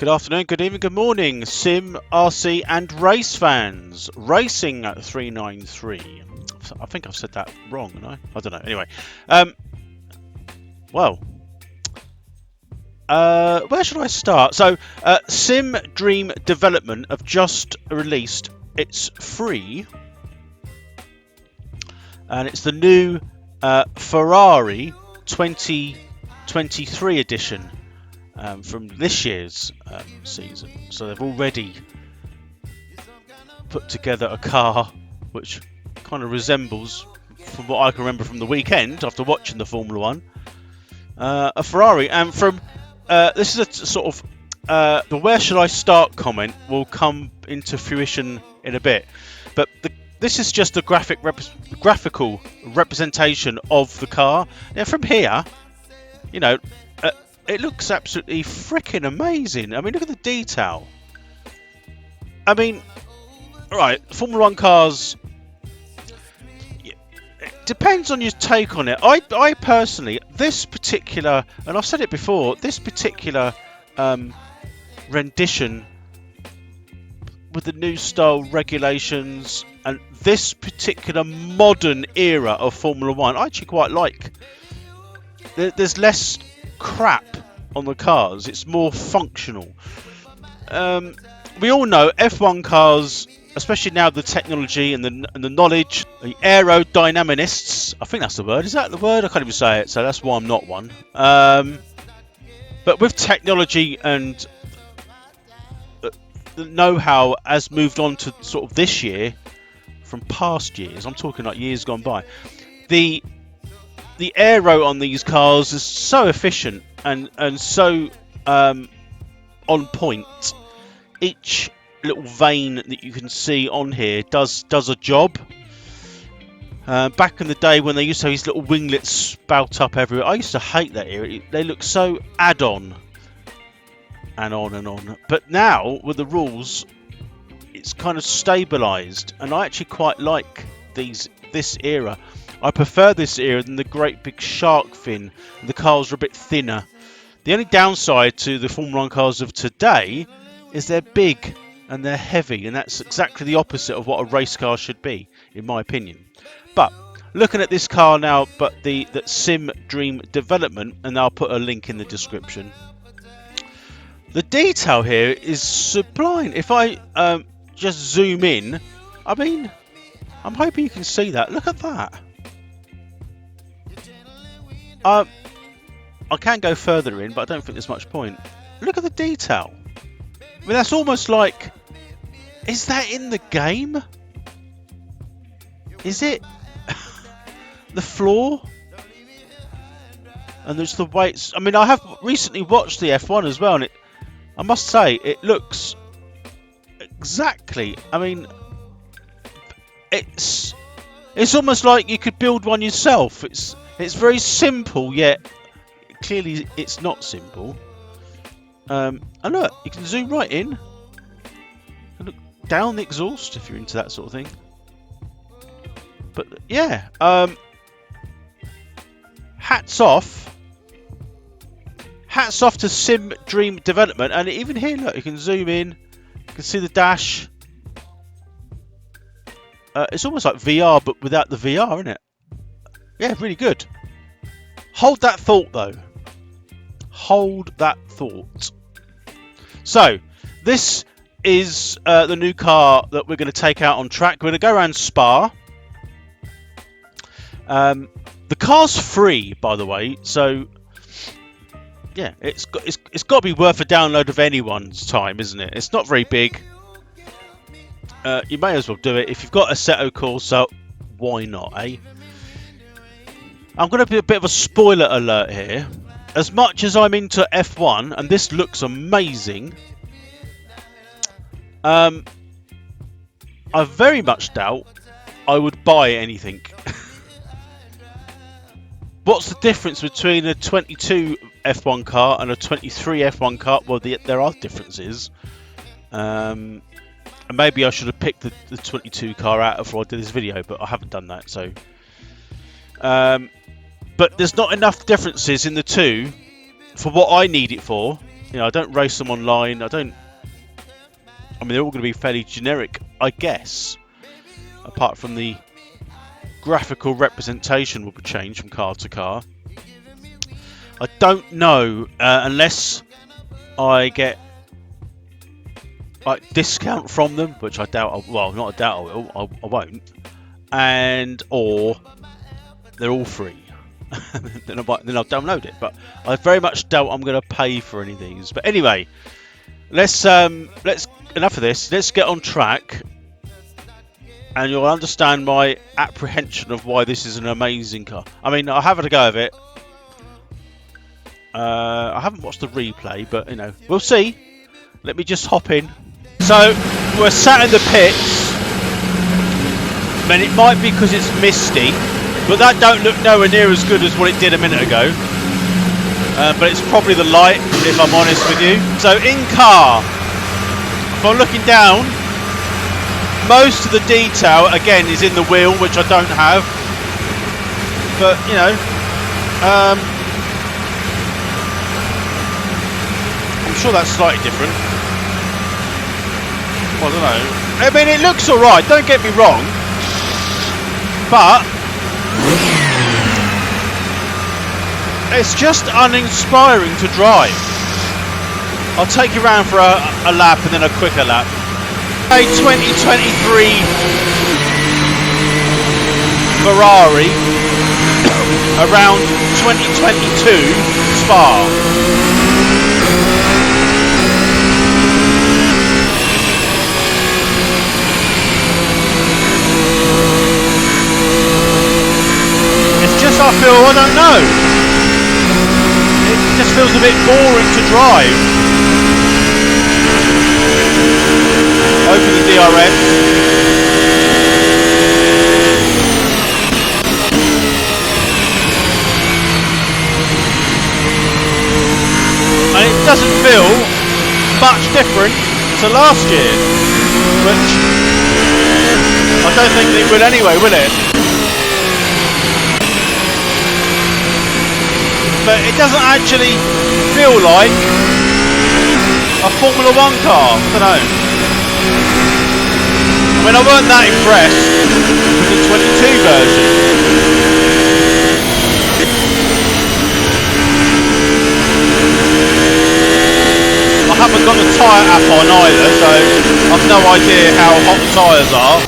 Good afternoon, good evening, good morning, sim, RC and race fans. Racing at 393. I think I've said that wrong, haven't I don't know. Anyway, well, where should I start? So, Sim Dream Development have just released. It's free, and it's the new Ferrari 2023 edition. From this year's season. So they've already put together a car which kind of resembles, from what I can remember from the weekend after watching the Formula 1, a Ferrari. And from this is a sort of the where should I start comment will come into fruition in a bit, but this is just a graphical representation of the car. Now from here, you know, it looks absolutely freaking amazing. I mean, look at the detail. I mean, right, Formula 1 cars, it depends on your take on it. I personally, this particular, and I've said it before, this particular rendition with the new style regulations and this particular modern era of Formula 1, I actually quite like. There's less crap on the cars, it's more functional. We all know F1 cars, especially now the technology and the knowledge, the aerodynamicists, I think that's the word. Is that the word? I can't even say it, so that's why I'm not one. But with technology and the know-how has moved on to sort of this year from past years, I'm talking like years gone by, the aero on these cars is so efficient and so on point. Each little vein that you can see on here does a job. Back in the day when they used to have these little winglets spout up everywhere, I used to hate that era. They look so add-on and on and on. But now with the rules, it's kind of stabilised, and I actually quite like this era. I prefer this era than the great big shark fin. The cars are a bit thinner. The only downside to the Formula 1 cars of today is they're big and they're heavy, and that's exactly the opposite of what a race car should be, in my opinion. But looking at this car now, but that Sim Dream Development, and I'll put a link in the description. The detail here is sublime. If I just zoom in, I mean, I'm hoping you can see that. Look at that. I can go further in, but I don't think there's much point. Look at the detail. I mean, that's almost like... Is that in the game? Is it? The floor? And there's the weights. I mean, I have recently watched the F1 as well, and I must say, it looks exactly... I mean, it's almost like you could build one yourself. It's very simple, yet clearly it's not simple. And look, you can zoom right in and look down the exhaust if you're into that sort of thing. But yeah, hats off to Sim Dream Development. And even here, look, you can zoom in, you can see the dash. It's almost like VR, but without the VR, isn't it? Yeah, really good. Hold that thought, though. Hold that thought. So, this is the new car that we're going to take out on track. We're going to go around Spa. The car's free, by the way. So, yeah, it's got to be worth a download of anyone's time, isn't it? It's not very big. You may as well do it. If you've got Assetto Corsa, why not, eh? I'm going to be a bit of a spoiler alert here. As much as I'm into F1, and this looks amazing, I very much doubt I would buy anything. What's the difference between a 22 F1 car and a 23 F1 car? Well, there are differences. And maybe I should have picked the 22 car out before I did this video, but I haven't done that. So, but there's not enough differences in the two for what I need it for. You know, I don't race them online. I mean, they're all going to be fairly generic, I guess. Apart from the graphical representation will change from car to car. I don't know unless I get like discount from them, which I doubt. Well, not a doubt I will. I won't. And or they're all free. then I'll download it. But I very much doubt I'm going to pay for any of these. But anyway, let's enough of this. Let's get on track, and you'll understand my apprehension of why this is an amazing car. I mean, I'll have a go of it. I haven't watched the replay, but you know, we'll see. Let me just hop in. So we're sat in the pits. I mean, it might be because it's misty, but that don't look nowhere near as good as what it did a minute ago. But it's probably the light, if I'm honest with you. So in car, if I'm looking down, most of the detail again is in the wheel, which I don't have. But you know, I'm sure that's slightly different. I don't know. I mean, it looks alright, don't get me wrong. But it's just uninspiring to drive. I'll take you around for a lap and then a quicker lap. A 2023 Ferrari around 2022 Spa. I feel, I don't know, it just feels a bit boring to drive. Open the DRS. And it doesn't feel much different to last year, which I don't think it will anyway, will it? But it doesn't actually feel like a Formula 1 car. I don't know. I mean, I weren't that impressed with the 22 version. I haven't got the tyre app on either, so I've no idea how hot the tyres are.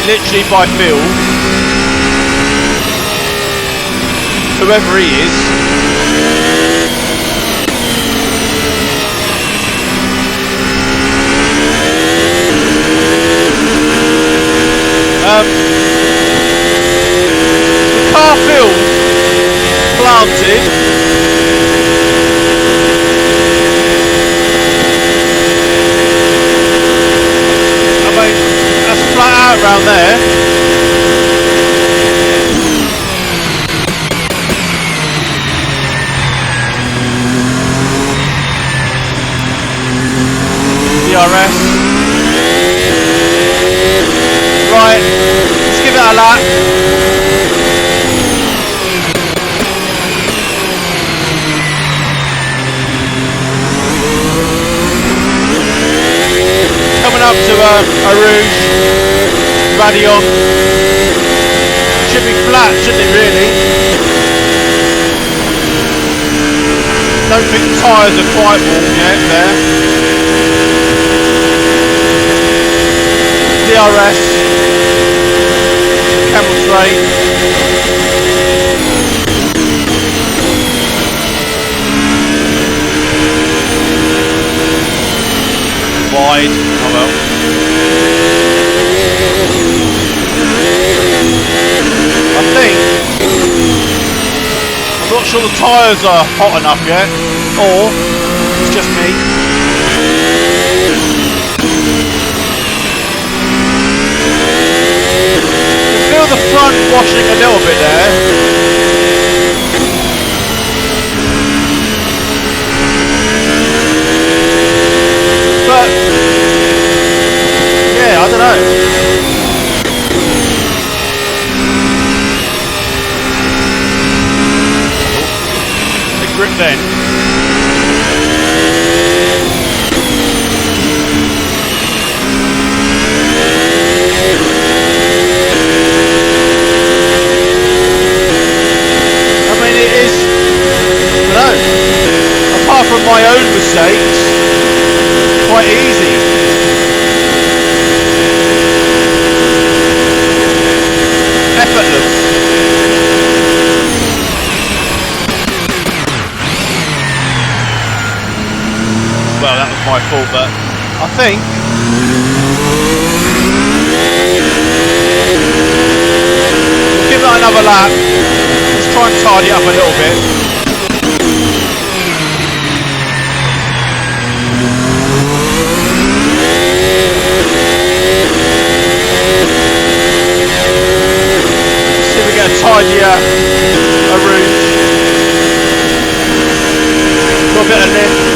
Literally by feel. Whoever he is. The car feels planted. I mean, that's flat out around there. DRS. Right, let's give it a lap. Coming up to a Rouge, Radion. Should be flat, shouldn't it really? Don't think the tyres are quite warm yet there. DRS, camel straight. Wide, oh well. I think, I'm not sure the tyres are hot enough yet, or it's just me. Feel the front washing a little bit there. But yeah, I don't know. The grip then. my fault, but I think we'll give that another lap. Let's try and tidy it up a little bit. See if we get a tidier route. Got a bit of lift.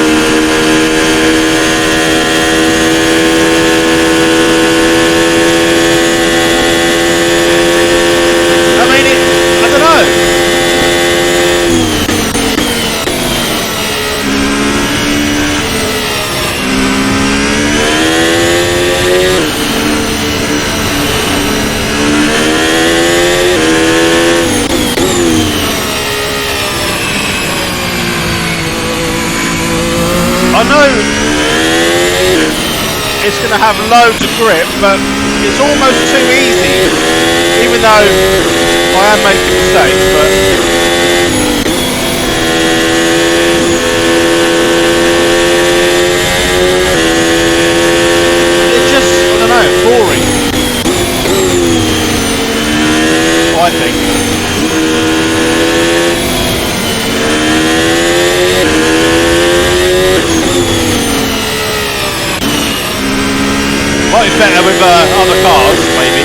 I mean, I don't know. I know it's going to have loads of grip, but it's almost too easy, even though I am making mistakes, but it's just, I don't know, boring, I think. Might be better with other cars, maybe.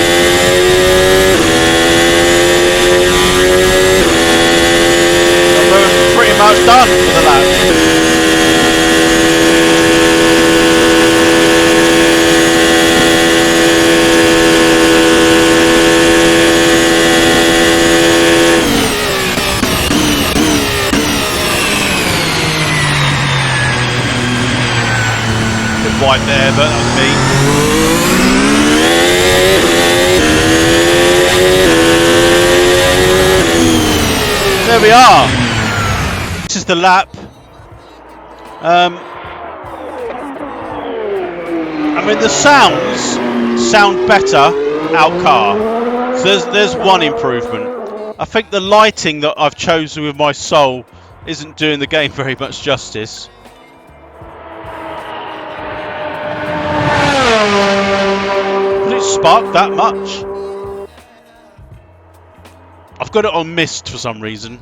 But we're pretty much done for the lap. Bit wide there, but that's me. There we are. This is the lap. I mean, the sounds sound better out car. So there's one improvement. I think the lighting that I've chosen with my Soul isn't doing the game very much justice. Did it spark that much? I've got it on mist for some reason.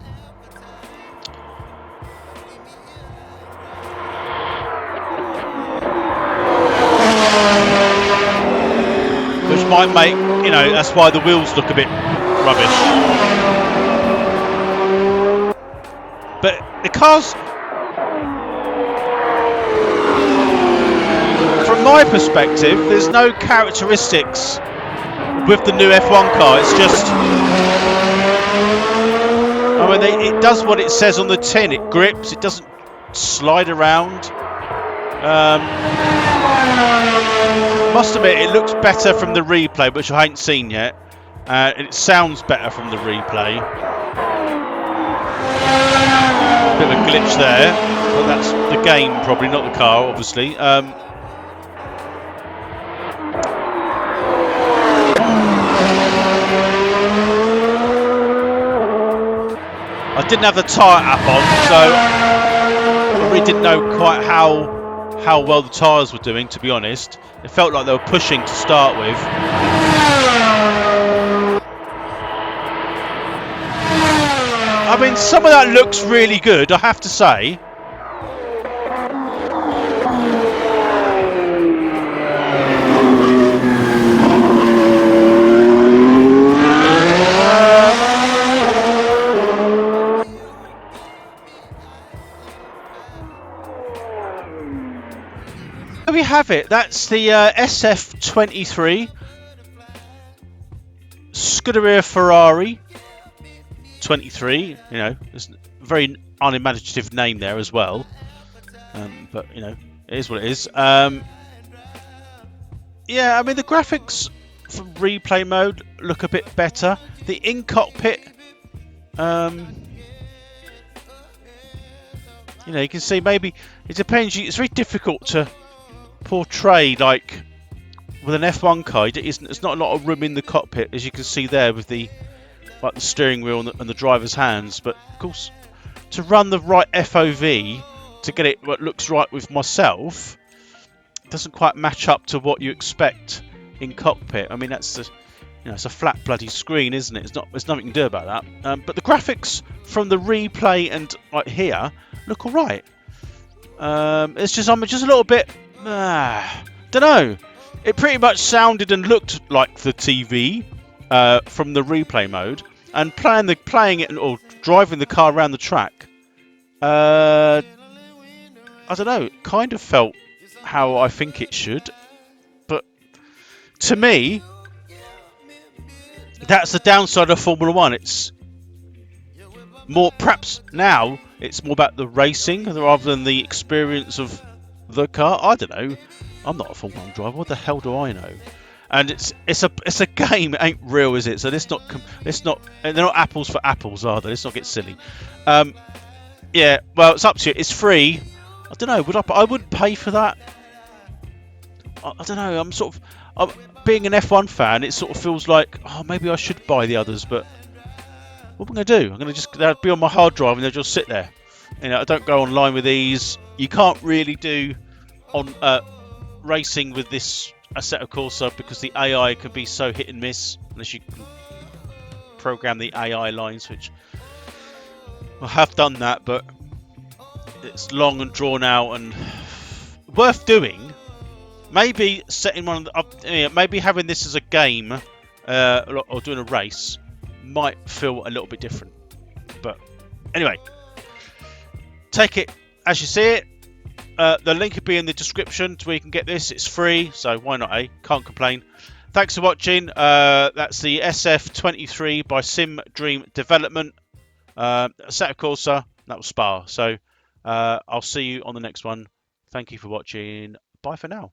Which might make, you know, that's why the wheels look a bit rubbish. But the cars, from my perspective, there's no characteristics with the new F1 car. It's just, I mean, it does what it says on the tin. It grips. It doesn't slide around. Must admit, it looks better from the replay, which I ain't seen yet. It sounds better from the replay. Bit of a glitch there, but that's the game, probably not the car, obviously. I didn't have the tyre app on, so I really didn't know quite how well the tyres were doing, to be honest. It felt like they were pushing to start with. I mean, some of that looks really good, I have to say. There we have it. That's the SF23 Scuderia Ferrari 23. You know, there's a very unimaginative name there as well. But you know, it is what it is. Yeah, I mean the graphics from replay mode look a bit better. The in-cockpit, you know, you can see maybe it depends. It's very difficult to portray, like with an F1 car. There's not a lot of room in the cockpit, as you can see there with the steering wheel and the driver's hands. But of course, to run the right FOV to get it what looks right with myself, doesn't quite match up to what you expect in cockpit. I mean, that's it's a flat bloody screen, isn't it? There's nothing you can do about that. But the graphics from the replay and like here look all right. It's just I'm just a little bit, don't know. It pretty much sounded and looked like the TV from the replay mode, and playing it or driving the car around the track. I don't know. It kind of felt how I think it should, but to me, that's the downside of Formula One. It's more, perhaps now, it's more about the racing rather than the experience of the car. I don't know. I'm not a Formula One driver. What the hell do I know? And it's a game. It ain't real, is it? So they're not apples for apples, are they? Let's not get silly. Yeah. Well, it's up to you. It's free. I don't know. I wouldn't pay for that. I don't know. Being an F1 fan, it sort of feels like, oh, maybe I should buy the others, but what am I going to do? I'm going to just be on my hard drive and they'll just sit there. I don't go online with these. You can't really do on racing with this Assetto Corsa because the AI can be so hit and miss unless you can program the AI lines, which I have done that, but it's long and drawn out and worth doing. Maybe setting one up, maybe having this as a game or doing a race might feel a little bit different. But anyway, take it as you see it. The link will be in the description to where you can get this. It's free, so why not, eh? Can't complain. Thanks for watching. That's the SF23 by Sim Dream Development. Assetto Corsa, that was Spa. So I'll see you on the next one. Thank you for watching. Bye for now.